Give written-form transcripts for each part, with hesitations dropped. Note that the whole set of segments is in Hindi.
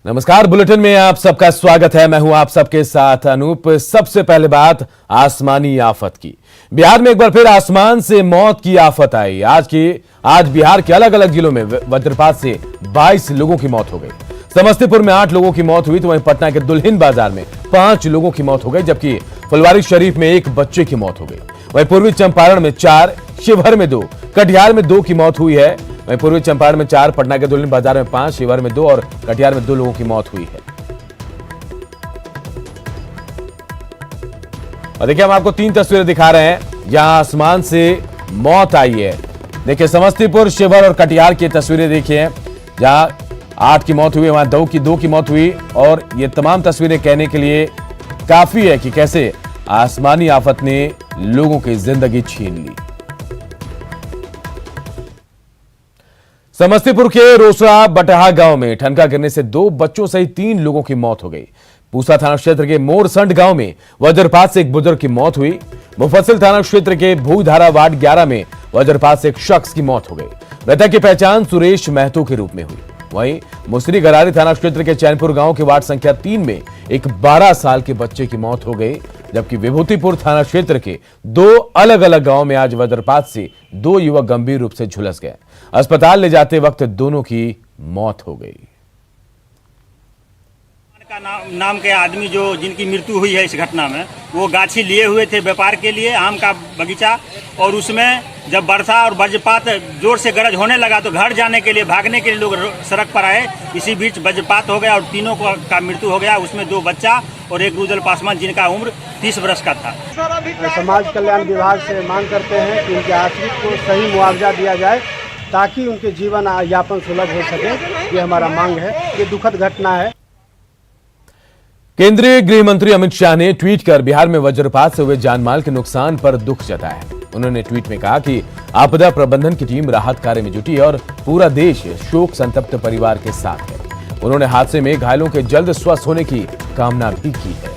नमस्कार, बुलेटिन में आप सबका स्वागत है। मैं हूं आप सबके साथ अनूप। सबसे पहले बात आसमानी आफत की। बिहार में एक बार फिर आसमान से मौत की आफत आई। आज बिहार के अलग अलग जिलों में वज्रपात से 22 लोगों की मौत हो गई। समस्तीपुर में 8 लोगों की मौत हुई तो वहीं पटना के दुल्हिन बाजार में 5 लोगों की मौत हो गई, जबकि फुलवारीशरीफ में 1 बच्चे की मौत हो गई। वहीं पूर्वी चंपारण में 4, शिवहर में 2, कटिहार में 2 की मौत हुई है। वहीं पूर्वी चंपारण में 4, पटना के दुल्हिन बाजार में 5, शिवहर में 2 और कटिहार में 2 लोगों की मौत हुई है। और देखिए, हम आपको 3 तस्वीरें दिखा रहे हैं जहां आसमान से मौत आई है। देखिए, समस्तीपुर, शिवहर और कटिहार की तस्वीरें देखिए, जहां 8 की मौत हुई, वहां 2 की मौत हुई। और ये तमाम तस्वीरें कहने के लिए काफी है कि कैसे आसमानी आफत ने लोगों की जिंदगी छीन ली। समस्तीपुर के रोसड़ा बटहा गांव में ठनका गिरने से 2 बच्चों सहित 3 लोगों की मौत हो गई। पूसा थाना क्षेत्र के मोरसंड गांव में वज्रपात से एक बुजुर्ग की मौत हुई। मुफस्सिल थाना क्षेत्र के भूधारा वार्ड 11 में वज्रपात से एक शख्स की मौत हो गई। मृतक की पहचान सुरेश महतो के रूप में हुई। वहीं मुसरी गरारी थाना क्षेत्र के चैनपुर गांव के वार्ड संख्या 3 में एक 12 साल के बच्चे की मौत हो गई, जबकि विभूतिपुर थाना क्षेत्र के 2 अलग अलग गांव में आज वज्रपात से 2 युवक गंभीर रूप से झुलस गए। अस्पताल ले जाते वक्त दोनों की मौत हो गई। का नाम के आदमी जिनकी मृत्यु हुई है इस घटना में, वो गाछी लिए हुए थे व्यापार के लिए, आम का बगीचा, और उसमें जब वर्षा और वज्रपात जोर से गरज होने लगा तो घर जाने के लिए, भागने के लिए लोग सड़क पर आए। इसी बीच वज्रपात हो गया और तीनों का मृत्यु हो गया। उसमें 2 बच्चा और 1 रुदल पासवान जिनका उम्र 30 वर्ष का था। समाज कल्याण विभाग से मांग करते हैं कि उनके आश्रित को सही मुआवजा दिया जाए ताकि उनके जीवन यापन सुलभ हो सके। ये हमारा मांग है। ये दुखद घटना है। केंद्रीय गृह मंत्री अमित शाह ने ट्वीट कर बिहार में वज्रपात से हुए जानमाल के नुकसान पर दुख जताया है। उन्होंने ट्वीट में कहा कि आपदा प्रबंधन की टीम राहत कार्य में जुटी है और पूरा देश शोक संतप्त परिवार के साथ है। उन्होंने हादसे में घायलों के जल्द स्वस्थ होने की कामना भी की है।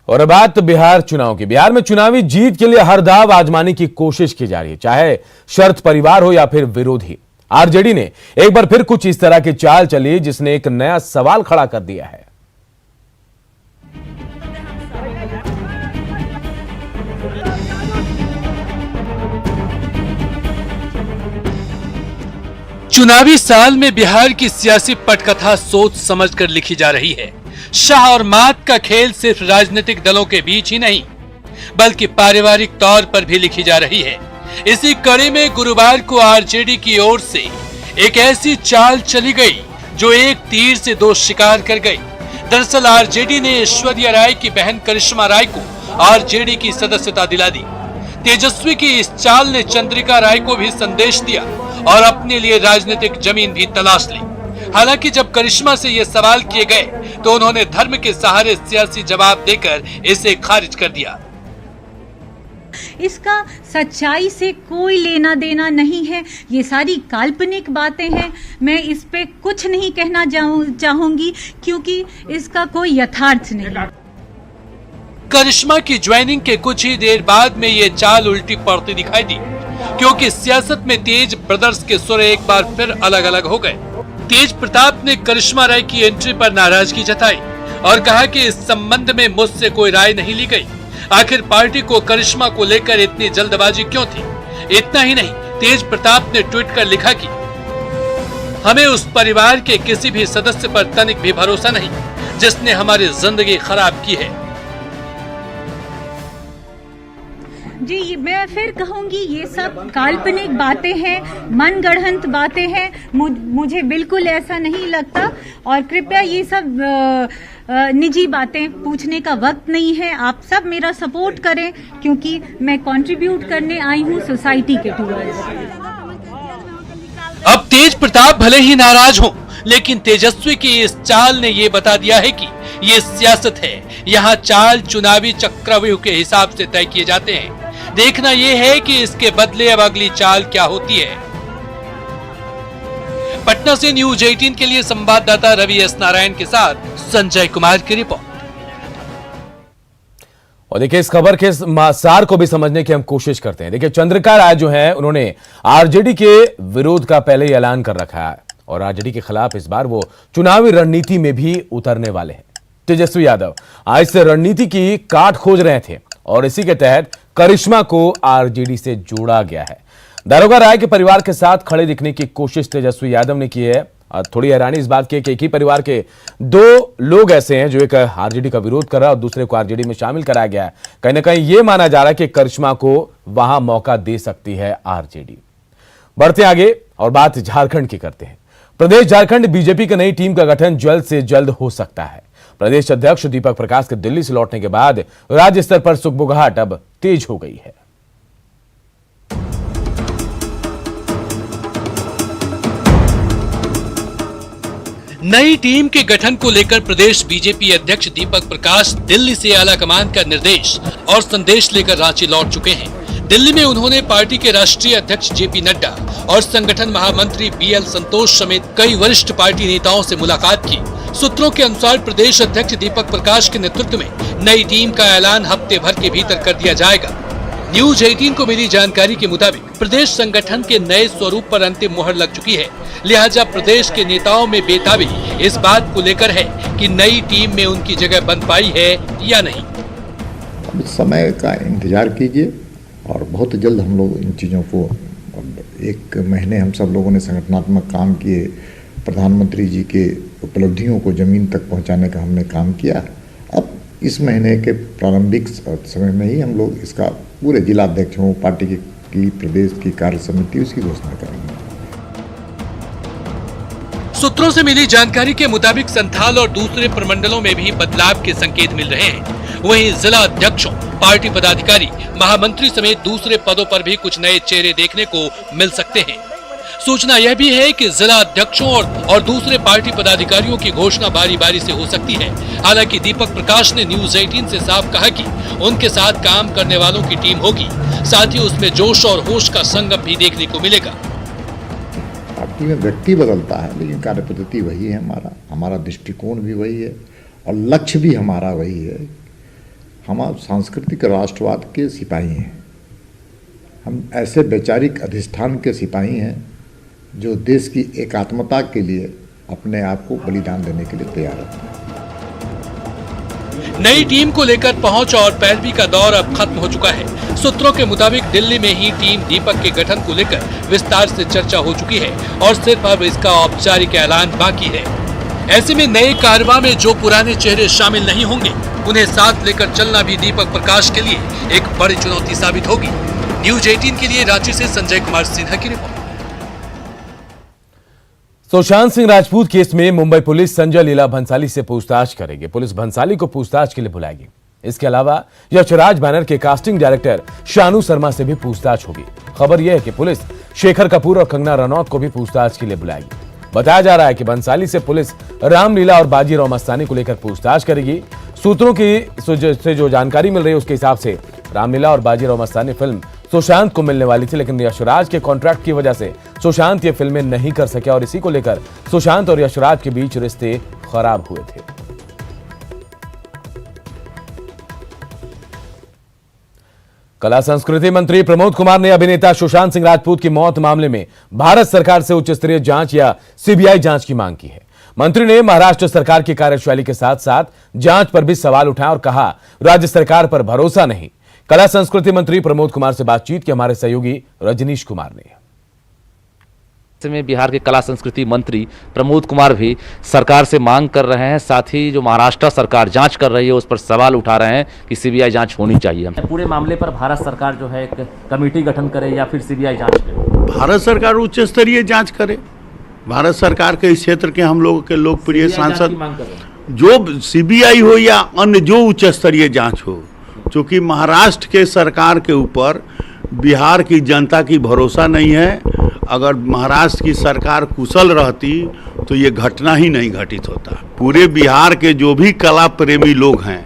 और अब बात बिहार चुनाव की। बिहार में चुनावी जीत के लिए हर दाव आजमाने की कोशिश की जा रही है, चाहे शर्त परिवार हो या फिर विरोधी। आरजेडी ने एक बार फिर कुछ इस तरह की चाल चली जिसने एक नया सवाल खड़ा कर दिया है। चुनावी साल में बिहार की सियासी पटकथा सोच समझकर लिखी जा रही है। शाह और मात का खेल सिर्फ राजनीतिक दलों के बीच ही नहीं बल्कि पारिवारिक तौर पर भी लिखी जा रही है। इसी कड़ी में गुरुवार को आरजेडी की ओर से एक ऐसी चाल चली गई जो एक तीर से 2 शिकार कर गई। दरअसल आरजेडी ने ऐश्वर्या राय की बहन करिश्मा राय को आरजेडी की सदस्यता दिला दी। तेजस्वी की इस चाल ने चंद्रिका राय को भी संदेश दिया और अपने लिए राजनीतिक जमीन भी तलाश ली। हालांकि जब करिश्मा से ये सवाल किए गए तो उन्होंने धर्म के सहारे सियासी जवाब देकर इसे खारिज कर दिया। इसका सच्चाई से कोई लेना देना नहीं है, ये सारी काल्पनिक बातें हैं। मैं इस पे कुछ नहीं कहना चाहूंगी क्योंकि इसका कोई यथार्थ नहीं। करिश्मा की ज्वाइनिंग के कुछ ही देर बाद में ये चाल उल्टी पड़ती दिखाई दी, क्योंकि सियासत में तेज ब्रदर्स के सुर एक बार फिर अलग अलग हो गए। तेज प्रताप ने करिश्मा राय की एंट्री पर नाराजगी जताई और कहा कि इस संबंध में मुझसे कोई राय नहीं ली गई। आखिर पार्टी को करिश्मा को लेकर इतनी जल्दबाजी क्यों थी? इतना ही नहीं, तेज प्रताप ने ट्वीट कर लिखा कि हमें उस परिवार के किसी भी सदस्य पर तनिक भी भरोसा नहीं जिसने हमारी जिंदगी खराब की है। जी, मैं फिर कहूंगी ये सब काल्पनिक बातें हैं, मनगढ़ंत बातें हैं। मुझे बिल्कुल ऐसा नहीं लगता और कृपया ये सब निजी बातें पूछने का वक्त नहीं है। आप सब मेरा सपोर्ट करें क्योंकि मैं कंट्रीब्यूट करने आई हूँ सोसाइटी के टूवर्ड्स। अब तेज प्रताप भले ही नाराज हो, लेकिन तेजस्वी की इस चाल ने ये बता दिया है कि ये सियासत है। यहाँ चाल चुनावी चक्रव्यूह के हिसाब से तय किए जाते हैं। देखना यह है कि इसके बदले अब अगली चाल क्या होती है। पटना से न्यूज 18 के लिए संवाददाता रवि एस नारायण के साथ संजय कुमार की रिपोर्ट। और देखिए, इस खबर के सार को भी समझने की हम कोशिश करते हैं। देखिए, चंद्रिका राय जो है, उन्होंने आरजेडी के विरोध का पहले ही ऐलान कर रखा है और आरजेडी के खिलाफ इस बार वो चुनावी रणनीति में भी उतरने वाले हैं। तेजस्वी यादव आज से रणनीति की काट खोज रहे थे और इसी के तहत करिश्मा को आरजेडी से जोड़ा गया है। दारोगा राय के परिवार के साथ खड़े दिखने की कोशिश तेजस्वी यादव ने की है। थोड़ी हैरानी इस बात की है कि एक ही परिवार के दो लोग ऐसे हैं जो एक आरजेडी का विरोध कर रहा है और दूसरे को आरजेडी में शामिल कराया गया है। कहीं ना कहीं यह माना जा रहा है कि करिश्मा को वहां मौका दे सकती है आरजेडी। बढ़ते आगे और बात झारखंड की करते हैं। प्रदेश झारखंड बीजेपी की नई टीम का गठन जल्द से जल्द हो सकता है। प्रदेश अध्यक्ष दीपक प्रकाश के दिल्ली से लौटने के बाद राज्य स्तर पर सुगबुगाहट अब तेज हो गई है। नई टीम के गठन को लेकर प्रदेश बीजेपी अध्यक्ष दीपक प्रकाश दिल्ली से आला कमान का निर्देश और संदेश लेकर रांची लौट चुके हैं। दिल्ली में उन्होंने पार्टी के राष्ट्रीय अध्यक्ष जेपी नड्डा और संगठन महामंत्री बीएल संतोष समेत कई वरिष्ठ पार्टी नेताओं से मुलाकात की। सूत्रों के अनुसार प्रदेश अध्यक्ष दीपक प्रकाश के नेतृत्व में नई टीम का ऐलान हफ्ते भर के भीतर कर दिया जाएगा। न्यूज 18 को मिली जानकारी के मुताबिक प्रदेश संगठन के नए स्वरूप पर अंतिम मुहर लग चुकी है। लिहाजा प्रदेश के नेताओं में बेताबी इस बात को लेकर है कि नई टीम में उनकी जगह बन पाई है या नहीं। अब समय का इंतजार कीजिए और बहुत जल्द हम लोग इन चीज़ों को, एक महीने हम सब लोगों ने संगठनात्मक काम किए, प्रधानमंत्री जी के उपलब्धियों को जमीन तक पहुंचाने का हमने काम किया। अब इस महीने के प्रारंभिक समय में ही हम लोग इसका पूरे जिलाध्यक्षों, पार्टी की प्रदेश की कार्य समिति उसकी घोषणा करेंगे। सूत्रों से मिली जानकारी के मुताबिक संथाल और दूसरे प्रमंडलों में भी बदलाव के संकेत मिल रहे हैं। वहीं जिला अध्यक्षों, पार्टी पदाधिकारी, महामंत्री समेत दूसरे पदों पर भी कुछ नए चेहरे देखने को मिल सकते हैं। सूचना यह भी है कि जिला अध्यक्षों और दूसरे पार्टी पदाधिकारियों की घोषणा बारी बारी से हो सकती है। हालांकि दीपक प्रकाश ने न्यूज 18 से साफ कहा कि उनके साथ काम करने वालों की टीम होगी, साथ ही उसमें जोश और होश का संगम भी देखने को मिलेगा। पार्टी में व्यक्ति बदलता है लेकिन कार्य पद्धति वही है, हमारा दृष्टिकोण भी वही है और लक्ष्य भी हमारा वही है। हम सांस्कृतिक राष्ट्रवाद के सिपाही हैं। हम ऐसे वैचारिक अधिष्ठान के सिपाही हैं जो देश की एकात्मता के लिए अपने आप को बलिदान देने के लिए तैयार है। नई टीम को लेकर पहुंच और पैरवी का दौर अब खत्म हो चुका है। सूत्रों के मुताबिक दिल्ली में ही टीम दीपक के गठन को लेकर विस्तार से चर्चा हो चुकी है और सिर्फ अब इसका औपचारिक ऐलान बाकी है। ऐसे में नए कारवां में जो पुराने चेहरे शामिल नहीं होंगे, उन्हें साथ लेकर चलना भी दीपक प्रकाश के लिए एक बड़ी चुनौती साबित होगी। न्यूज 18 के लिए रांची से संजय कुमार सिन्हा की रिपोर्ट। सुशांत सिंह राजपूत केस में मुंबई पुलिस संजय लीला भंसाली से पूछताछ करेगी। पुलिस भंसाली को पूछताछ के लिए बुलाएगी। इसके अलावा यशराज बैनर के कास्टिंग डायरेक्टर शानू शर्मा से भी पूछताछ होगी। खबर यह है कि पुलिस शेखर कपूर और कंगना रनौत को भी पूछताछ के लिए बुलाएगी। बताया जा रहा है कि भंसाली से पुलिस रामलीला और बाजीराव मस्तानी को लेकर पूछताछ करेगी। सूत्रों की से जो जानकारी मिल रही है उसके हिसाब से रामलीला और बाजीराव मस्तानी फिल्म सुशांत को मिलने वाली थी, लेकिन यशराज के कॉन्ट्रैक्ट की वजह से सुशांत ये फिल्में नहीं कर सके और इसी को लेकर सुशांत और यशराज के बीच रिश्ते खराब हुए थे। कला संस्कृति मंत्री प्रमोद कुमार ने अभिनेता सुशांत सिंह राजपूत की मौत मामले में भारत सरकार से उच्च स्तरीय जांच या सीबीआई जांच की मांग की है। मंत्री ने महाराष्ट्र सरकार की कार्यशैली के साथ साथ जांच पर भी सवाल उठाया और कहा, राज्य सरकार पर भरोसा नहीं। कला संस्कृति मंत्री प्रमोद कुमार से बातचीत की हमारे सहयोगी रजनीश कुमार ने। में बिहार के कला संस्कृति मंत्री प्रमोद कुमार भी सरकार से मांग कर रहे हैं, साथ ही जो महाराष्ट्र सरकार जांच कर रही है उस पर सवाल उठा रहे हैं कि सीबीआई जांच होनी चाहिए। पूरे मामले पर भारत सरकार जो है एक कमेटी गठन करे या फिर सीबीआई जांच करे? भारत सरकार उच्च स्तरीय जांच करे। भारत सरकार के इस क्षेत्र के हम लोगों के लोकप्रिय सांसद, जो सीबीआई हो या अन्य जो उच्च स्तरीय जांच हो, क्योंकि महाराष्ट्र के सरकार के ऊपर बिहार की जनता की भरोसा नहीं है। अगर महाराष्ट्र की सरकार कुशल रहती तो ये घटना ही नहीं घटित होता। पूरे बिहार के जो भी कला प्रेमी लोग हैं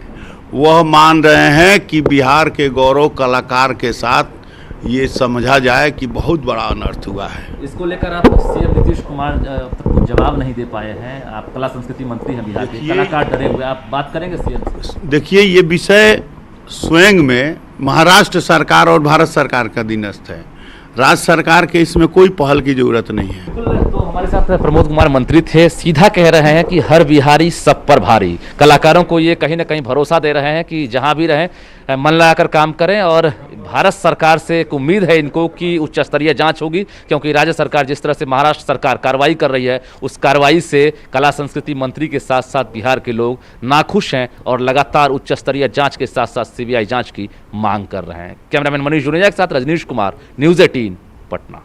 वह मान रहे हैं कि बिहार के गौरव कलाकार के साथ ये समझा जाए कि बहुत बड़ा अनर्थ हुआ है। इसको लेकर आप सीएम नीतीश कुमार तक कुछ जवाब नहीं दे पाए हैं। आप कला संस्कृति मंत्री हैं बिहार के, कलाकार डरे हुए, आप बात करेंगे सीएम से? देखिए, ये विषय स्वयं में महाराष्ट्र सरकार और भारत सरकार का अधीनस्थ है। राज्य सरकार के इसमें कोई पहल की जरूरत नहीं है। तो हमारे साथ प्रमोद कुमार मंत्री थे, सीधा कह रहे हैं कि हर बिहारी सब पर भारी। कलाकारों को ये कहीं ना कहीं भरोसा दे रहे हैं कि जहां भी रहें मन लगाकर काम करें, और भारत सरकार से एक उम्मीद है इनको कि उच्च स्तरीय जांच होगी, क्योंकि राज्य सरकार जिस तरह से महाराष्ट्र सरकार कार्रवाई कर रही है, उस कार्रवाई से कला संस्कृति मंत्री के साथ साथ बिहार के लोग नाखुश हैं और लगातार उच्च स्तरीय जांच के साथ साथ सीबीआई जांच की मांग कर रहे हैं। कैमरामैन मनीष जुनेजा के साथ रजनीश कुमार, न्यूज़ 18 पटना।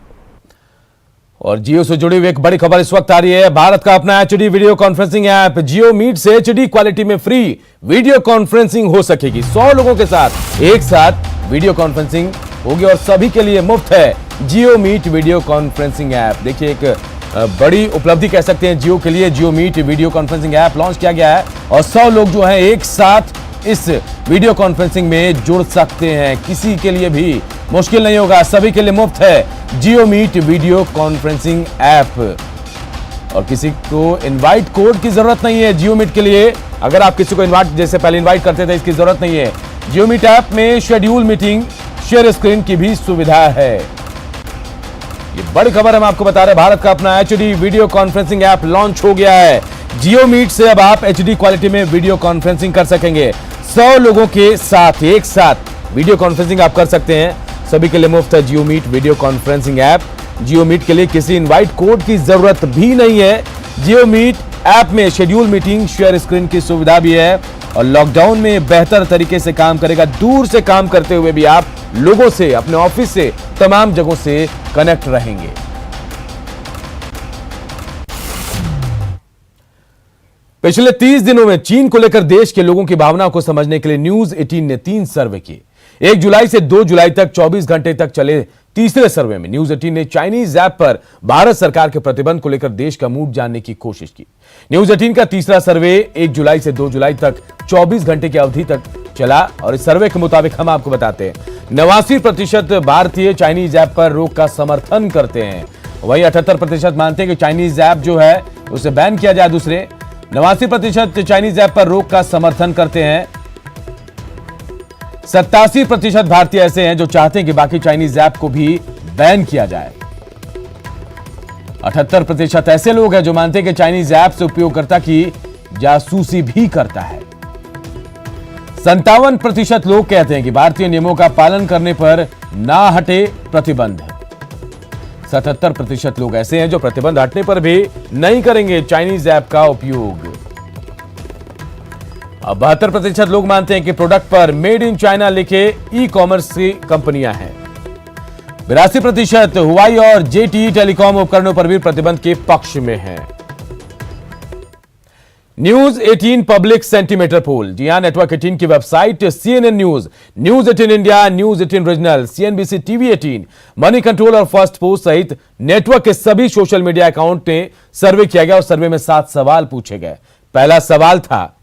और जियो से जुड़ी हुई एक बड़ी खबर इस वक्त आ रही है। भारत का अपना एचडी वीडियो कॉन्फ्रेंसिंग ऐप जियो मीट से एचडी क्वालिटी में फ्री वीडियो कॉन्फ्रेंसिंग हो सकेगी। 100 लोगों के साथ एक साथ वीडियो कॉन्फ्रेंसिंग होगी और सभी के लिए मुफ्त है जियो मीट वीडियो कॉन्फ्रेंसिंग ऐप। देखिए, एक बड़ी उपलब्धि कह सकते हैं जियो के लिए। Jio meet video conferencing app launch किया गया है और 100 लोग जो हैं एक साथ इस वीडियो कॉन्फ्रेंसिंग में जुड़ सकते हैं। किसी के लिए भी मुश्किल नहीं होगा, सभी के लिए मुफ्त है जियो मीट वीडियो कॉन्फ्रेंसिंग ऐप और किसी को इनवाइट कोड की जरूरत नहीं है। जियो मीट के लिए अगर आप किसी को इनवाइट जैसे पहले इनवाइट करते थे, इसकी जरूरत नहीं है। जियो मीट ऐप में शेड्यूल मीटिंग, शेयर स्क्रीन की भी सुविधा है। ये बड़ी खबर हम आपको बता रहे हैं, भारत का अपना HD video conferencing app launch हो गया है। जियो मीट से अब आप एचडी क्वालिटी में वीडियो कॉन्फ्रेंसिंग कर सकेंगे। 100 लोगों के साथ एक साथ वीडियो कॉन्फ्रेंसिंग आप कर सकते हैं। सभी के लिए मुफ्त है जियो मीट वीडियो कॉन्फ्रेंसिंग ऐप। जियो मीट के लिए किसी इनवाइट कोड की जरूरत भी नहीं है। जियो मीट ऐप में शेड्यूल मीटिंग, शेयर स्क्रीन की सुविधा भी है और लॉकडाउन में बेहतर तरीके से काम करेगा। दूर से काम करते हुए भी आप लोगों से, अपने ऑफिस से, तमाम जगहों से कनेक्ट रहेंगे। पिछले 30 दिनों में चीन को लेकर देश के लोगों की भावनाओं को समझने के लिए न्यूज 18 ने 3 सर्वे किए। 1 जुलाई से 2 जुलाई तक 24 घंटे तक चले तीसरे सर्वे में न्यूज 18 ने चाइनीज ऐप पर भारत सरकार के प्रतिबंध को लेकर देश का मूड जानने की कोशिश की। न्यूज 18 का तीसरा सर्वे 1 जुलाई से 2 जुलाई तक 24 घंटे की अवधि तक चला और इस सर्वे के मुताबिक हम आपको बताते हैं 89% भारतीय चाइनीज ऐप पर रोक का समर्थन करते हैं। वहीं 78% मानते हैं कि चाइनीज ऐप जो है उसे बैन किया जाए। दूसरे 89% चाइनीज ऐप पर रोक का समर्थन करते हैं। 87% भारतीय ऐसे हैं जो चाहते हैं कि बाकी चाइनीज ऐप को भी बैन किया जाए। 78% ऐसे लोग हैं जो मानते हैं कि चाइनीज ऐप से उपयोगकर्ता की जासूसी भी करता है। 57% लोग कहते हैं कि भारतीय नियमों का पालन करने पर ना हटे प्रतिबंध। 77% लोग ऐसे हैं जो प्रतिबंध हटने पर भी नहीं करेंगे चाइनीज ऐप का उपयोग। अब 72% लोग मानते हैं कि प्रोडक्ट पर मेड इन चाइना लिखे ई कॉमर्स की कंपनियां हैं। 82% हुआई और जेटी टेलीकॉम उपकरणों पर भी प्रतिबंध के पक्ष में है। न्यूज 18 पब्लिक सेंटीमीटर पोल, जी हां, नेटवर्क 18 की website, CNN news, news 18 India, news 18 regional, CNBC TV 18, money control और फर्स्ट पोस्ट सहित नेटवर्क के सभी सोशल मीडिया अकाउंट ने सर्वे किया गया और सर्वे में 7 सवाल पूछे गए। पहला सवाल था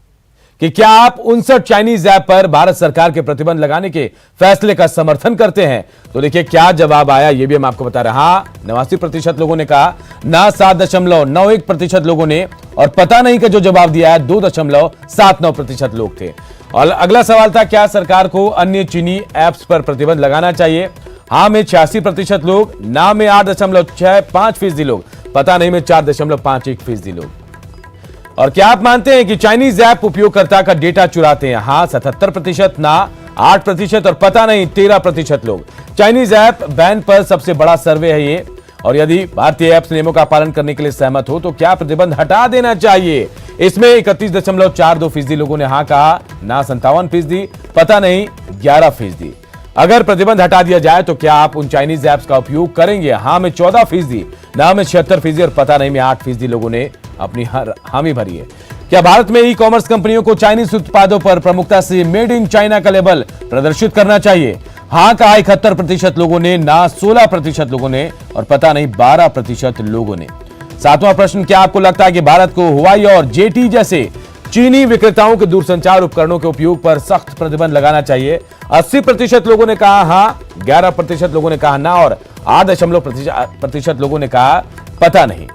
कि क्या आप 59 चाइनीज ऐप पर भारत सरकार के प्रतिबंध लगाने के फैसले का समर्थन करते हैं? तो देखिए क्या जवाब आया, ये भी हम आपको बता रहे हैं। हाँ 89% लोगों ने कहा, ना 7.91% लोगों ने, और पता नहीं का जो जवाब दिया है 2.79% लोग थे। और अगला सवाल था, क्या सरकार को अन्य चीनी ऐप्स पर प्रतिबंध लगाना चाहिए? हाँ में 86% लोग, ना में 8.65% लोग, पता नहीं में 4.51% लोग। और क्या आप मानते हैं कि चाइनीज ऐप उपयोगकर्ता का डेटा चुराते हैं? हाँ 77%, ना 8% और पता नहीं 13% लोग। चाइनीज ऐप बैन पर सबसे बड़ा सर्वे है ये। और यदि भारतीय ऐप्स नियमों का पालन करने के लिए सहमत हो तो क्या प्रतिबंध हटा देना चाहिए? इसमें 31.42% लोगों ने हाँ कहा, ना 57%, पता नहीं 11%। अगर प्रतिबंध हटा दिया जाए तो क्या आप उन चाइनीज ऐप्स का उपयोग करेंगे? हाँ में 14%, ना में 76% और पता नहीं में 8% लोगों ने अपनी हामी भरी है। क्या भारत में ई कॉमर्स कंपनियों को चाइनीज उत्पादों पर प्रमुखता से मेड इन चाइना का लेबल प्रदर्शित करना चाहिए? हाँ कहा 71% लोगों ने, ना 16% लोगों ने और पता नहीं 12% लोगों ने। 7वां प्रश्न, क्या आपको लगता है कि भारत को हुआई और जेटी जैसे चीनी विक्रेताओं के दूरसंचार उपकरणों के उपयोग पर सख्त प्रतिबंध लगाना चाहिए। 80% लोगों ने कहा हाँ, 11% लोगों ने कहा ना और 8% लोगों ने कहा पता नहीं।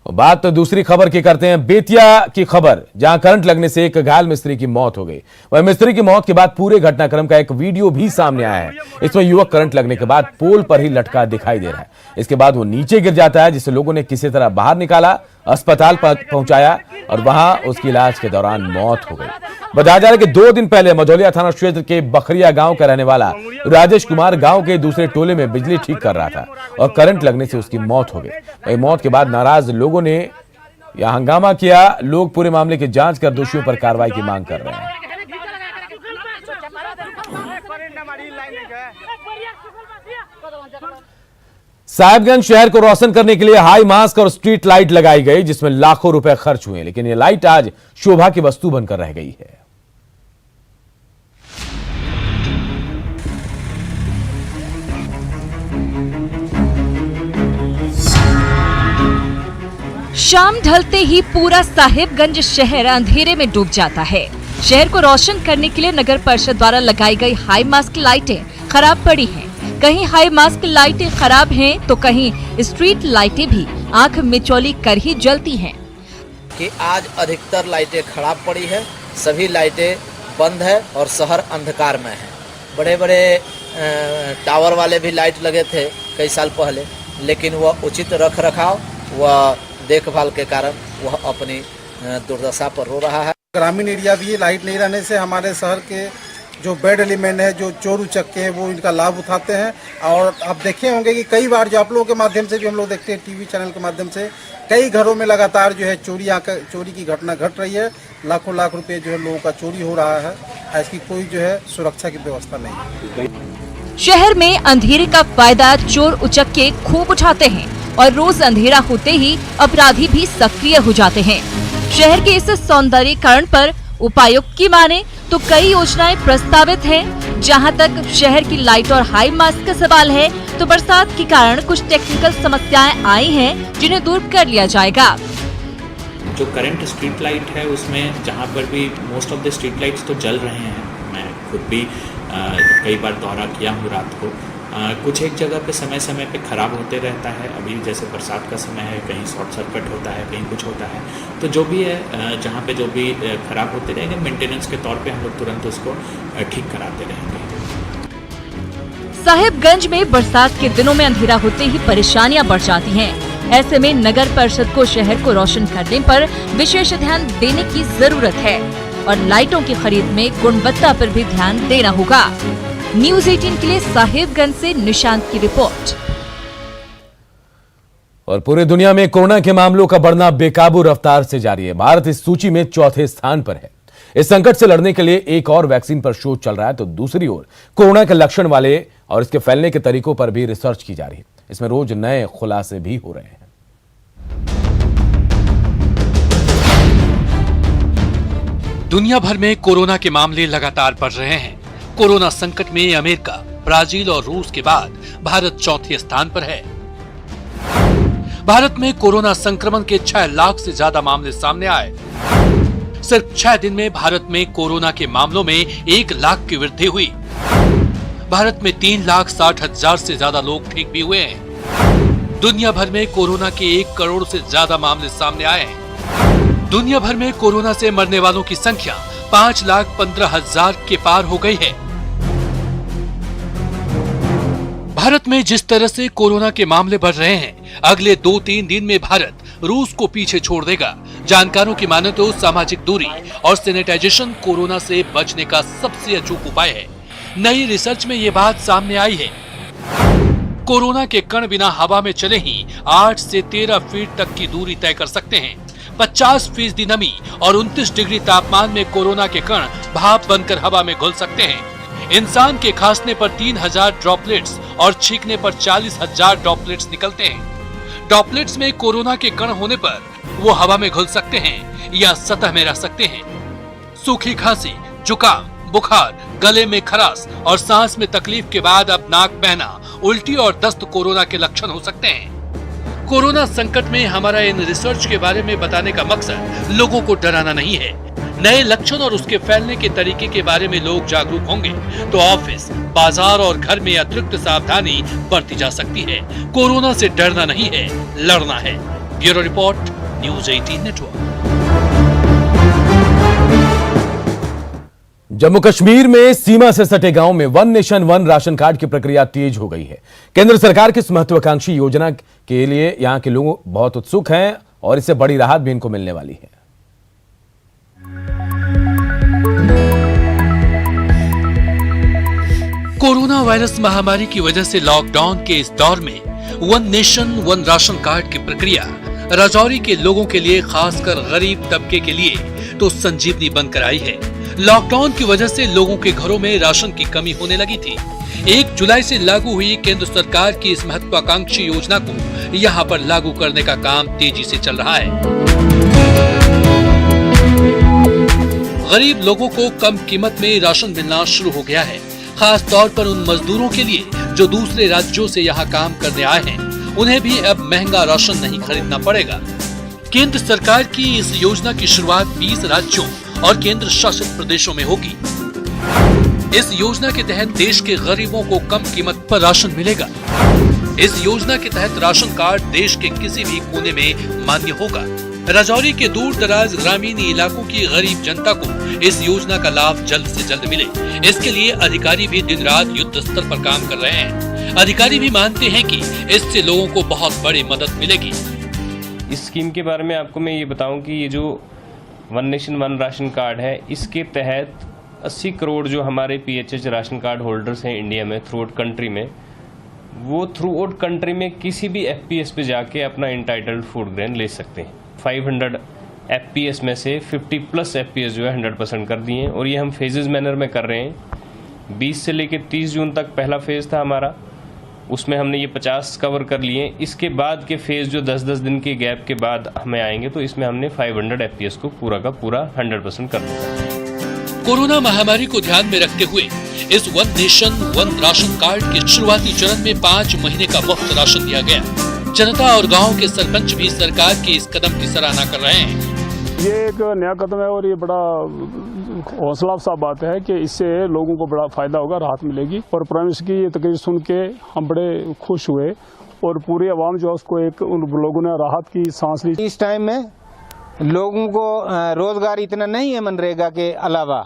बात तो दूसरी खबर की करते हैं। बेतिया की खबर, जहां करंट लगने से एक घायल मिस्त्री की मौत हो गई। वह मिस्त्री की मौत के बाद पूरे घटनाक्रम का एक वीडियो भी सामने आया है। इसमें युवक करंट लगने के बाद पोल पर ही लटका दिखाई दे रहा है। इसके बाद वो नीचे गिर जाता है, जिसे लोगों ने किसी तरह बाहर निकाला, अस्पताल पहुंचाया और वहां उसकी इलाज के दौरान मौत हो गई। बताया जा रहा है कि 2 दिन पहले मझौलिया थाना क्षेत्र के बखरिया गांव का रहने वाला राजेश कुमार गांव के दूसरे टोले में बिजली ठीक कर रहा था और करंट लगने से उसकी मौत हो गई। वही मौत के बाद नाराज लोगों ने यहां हंगामा किया। लोग पूरे मामले की जांच कर दोषियों पर कार्रवाई की मांग कर रहे हैं। साहिबगंज शहर को रोशन करने के लिए हाई मास्क और स्ट्रीट लाइट लगाई गई, जिसमें लाखों रुपए खर्च हुए, लेकिन ये लाइट आज शोभा की वस्तु बनकर रह गई है। शाम ढलते ही पूरा साहिबगंज शहर अंधेरे में डूब जाता है। शहर को रोशन करने के लिए नगर परिषद द्वारा लगाई गई हाई मास्क लाइटें खराब पड़ी हैं। कहीं हाई मास्क लाइटें खराब हैं तो कहीं स्ट्रीट लाइटें भी आंख मिचौली कर ही जलती हैं। कि आज अधिकतर लाइटें खराब पड़ी है, सभी लाइटें बंद है और शहर अंधकार में है। बड़े बड़े टावर वाले भी लाइट लगे थे कई साल पहले, लेकिन वह उचित रख रखाव व देखभाल के कारण वह अपनी दुर्दशा पर रो रहा है। ग्रामीण एरिया भी लाइट नहीं रहने से हमारे शहर के जो बेड एलिमेंट है, जो चोर उचक्के हैं, वो इनका लाभ उठाते हैं। और आप देखे होंगे कि कई बार जो आप लोगों के माध्यम से भी हम लोग देखते हैं, टीवी चैनल के माध्यम से कई घरों में लगातार जो है चोरी की घटना घट रही है। लाखों लाख रुपए जो है लोगों का चोरी हो रहा है। ऐसी कोई जो है सुरक्षा की व्यवस्था नहीं है। शहर में अंधेरे का फायदा चोर उचक्के खूब उठाते हैं और रोज अंधेरा होते ही अपराधी भी सक्रिय हो जाते हैं। शहर के इस सौंदर्यीकरण पर उपायुक्त की माने तो कई योजनाएं प्रस्तावित हैं। जहां तक शहर की लाइट और हाई मास्क का सवाल है तो बरसात के कारण कुछ टेक्निकल समस्याएं आई हैं, जिन्हें दूर कर लिया जाएगा। जो करंट स्ट्रीट लाइट है उसमें जहां पर भी most of the street lights तो जल रहे हैं। मैं खुद भी कई बार दौरा किया हूँ रात को। कुछ एक जगह पे समय समय पे ख़राब होते रहता है। अभी जैसे बरसात का समय है, कहीं शॉर्ट सर्किट होता है, कहीं कुछ होता है। तो जो भी है जहाँ पे जो भी ख़राब होते रहेंगे, मेंटेनेंस के तौर पे हम लोग तुरंत उसको ठीक कराते रहेंगे। साहिबगंज में बरसात के दिनों में अंधेरा होते ही परेशानियां बढ़ जाती हैं। ऐसे में नगर परिषद को शहर को रोशन करने पर विशेष ध्यान देने की जरूरत है और लाइटों की खरीद में गुणवत्ता पर भी ध्यान देना होगा। न्यूज़ 18 के लिए साहिबगंज से निशांत की रिपोर्ट। और पूरी दुनिया में कोरोना के मामलों का बढ़ना बेकाबू रफ्तार से जारी है। भारत इस सूची में चौथे स्थान पर है। इस संकट से लड़ने के लिए एक और वैक्सीन पर शोध चल रहा है, तो दूसरी ओर कोरोना के लक्षण वाले और इसके फैलने के तरीकों पर भी रिसर्च की जा रही है। इसमें रोज नए खुलासे भी हो रहे हैं। दुनिया भर में कोरोना के मामले लगातार बढ़ रहे हैं। कोरोना संकट में अमेरिका, ब्राजील और रूस के बाद भारत चौथे स्थान पर है। भारत में कोरोना संक्रमण के 6 लाख से ज्यादा मामले सामने आए। सिर्फ 6 दिन में भारत में कोरोना के मामलों में 1 लाख की वृद्धि हुई। भारत में 3,60,000 से ज्यादा लोग ठीक भी हुए हैं। दुनिया भर में कोरोना के 1 करोड़ से ज्यादा मामले सामने आए हैं। दुनिया भर में कोरोना से मरने वालों की संख्या 5,15,000 के पार हो गई है। भारत में जिस तरह से कोरोना के मामले बढ़ रहे हैं, अगले 2-3 दिन में भारत रूस को पीछे छोड़ देगा। जानकारों की माने तो सामाजिक दूरी और सैनिटाइजेशन कोरोना से बचने का सबसे अचूक उपाय है। नई रिसर्च में ये बात सामने आई है। कोरोना के कण बिना हवा में चले ही 8 से 13 फीट तक की दूरी तय कर सकते हैं। 50% नमी और 29 डिग्री तापमान में कोरोना के कण भाप बनकर हवा में घुल सकते हैं। इंसान के खांसने पर 3,000 ड्रॉपलेट्स और छींकने पर 40,000 ड्रॉपलेट्स निकलते हैं। ड्रॉपलेट्स में कोरोना के कण होने पर वो हवा में घुल सकते हैं या सतह में रह सकते हैं। सूखी खांसी, जुकाम, बुखार, गले में खराश और सांस में तकलीफ के बाद अब नाक बहना, उल्टी और दस्त कोरोना के लक्षण हो सकते हैं। कोरोना संकट में हमारा इन रिसर्च के बारे में बताने का मकसद लोगों को डराना नहीं है। नए लक्षण और उसके फैलने के तरीके के बारे में लोग जागरूक होंगे तो ऑफिस, बाजार और घर में अतिरिक्त सावधानी बरती जा सकती है। कोरोना से डरना नहीं है, लड़ना है। Bureau report, news 18 network. Jammu Kashmir में सीमा से सटे गांव में one nation one ration card की प्रक्रिया तेज हो गई है। केंद्र सरकार की इस महत्वाकांक्षी योजना के लिए यहां के लोग बहुत उत्सुक हैं और इससे बड़ी राहत भी इनको मिलने वाली है। कोरोना वायरस महामारी की वजह से लॉकडाउन के इस दौर में one nation one ration card की प्रक्रिया राजौरी के लोगों के लिए, खासकर गरीब तबके के लिए तो संजीवनी बनकर आई है। लॉकडाउन की वजह से लोगों के घरों में राशन की कमी होने लगी थी। 1 जुलाई से लागू हुई केंद्र सरकार की इस महत्वाकांक्षी योजना को यहां पर लागू करने का काम तेजी से चल रहा है। गरीब लोगों को कम कीमत में राशन मिलना शुरू हो गया है। खास तौर पर उन मजदूरों के लिए जो दूसरे राज्यों से यहाँ काम करने आए हैं, उन्हें भी अब महंगा राशन नहीं खरीदना पड़ेगा। केंद्र सरकार की इस योजना की शुरुआत 20 राज्यों और केंद्र शासित प्रदेशों में होगी। इस योजना के तहत देश के गरीबों को कम कीमत पर राशन मिलेगा। इस योजना के तहत राशन कार्ड देश के किसी भी कोने में मान्य होगा। राजौरी के दूर दराज ग्रामीण इलाकों की गरीब जनता को इस योजना का लाभ जल्द से जल्द मिले, इसके लिए अधिकारी भी दिन रात युद्ध स्तर पर काम कर रहे हैं। अधिकारी भी मानते हैं कि इससे लोगों को बहुत बड़ी मदद मिलेगी। इस स्कीम के बारे में आपको मैं ये बताऊं कि ये जो one nation one ration card है, इसके तहत 80 करोड़ जो हमारे PHH राशन कार्ड होल्डर्स हैं इंडिया में, थ्रू आउट कंट्री में, वो थ्रू आउट कंट्री में किसी भी FPS पे जाके अपना इंटाइटल्ड फूड ग्रेन ले सकते हैं। 500 FPS में से 50+ FPS जो है 100% कर दिए हैं और ये हम फेजेस मैनर में कर रहे हैं। 20 से लेकर 30 जून तक पहला फेज था हमारा, उसमें हमने ये 50 कवर कर लिए। इसके बाद के फेज जो 10-10 दिन के गैप के बाद हमें आएंगे तो इसमें हमने 500 FPS को पूरा का पूरा 100% कर दिया। कोरोना महामारी को ध्यान में रखते हुए इस one nation one ration card के शुरुआती चरण में 5 महीने का मुफ्त राशन दिया गया। जनता और गांव के सरपंच भी सरकार के इस कदम की सराहना कर रहे हैं। ये एक नया कदम है और ये बड़ा हौसला अफजा बात है कि इससे लोगों को बड़ा फायदा होगा, राहत मिलेगी। और प्राइम मिनिस्टर की ये तकरीर सुन के हम बड़े खुश हुए और पूरी आवाम जो है उसको एक उन लोगों ने राहत की सांस ली। इस टाइम में लोगों को रोजगार इतना नहीं है मनरेगा के अलावा,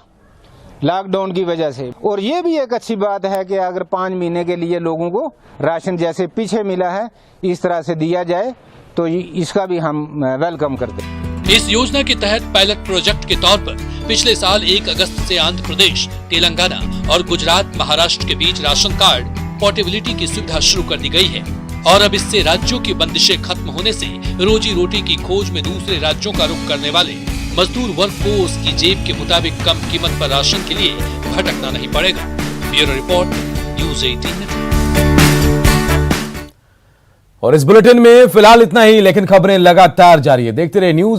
लॉकडाउन की वजह से। और ये भी एक अच्छी बात है कि अगर 5 महीने के लिए लोगों को राशन जैसे पीछे मिला है इस तरह से दिया जाए तो इसका भी हम वेलकम करते हैं। इस योजना के तहत पायलट प्रोजेक्ट के तौर पर पिछले साल 1 अगस्त से आंध्र प्रदेश, तेलंगाना और गुजरात, महाराष्ट्र के बीच राशन कार्ड पोर्टेबिलिटी की सुविधा शुरू कर दी गई है। और अब इससे राज्यों की बंदिशें खत्म होने से रोजी रोटी की खोज में दूसरे राज्यों का रुख करने वाले मजदूर वर्ग को उसकी जेब के मुताबिक कम कीमत पर राशन के लिए भटकना नहीं पड़ेगा। Bureau report, news 18। और इस बुलेटिन में फिलहाल इतना ही, लेकिन खबरें लगातार जारी है। देखते रहे न्यूज।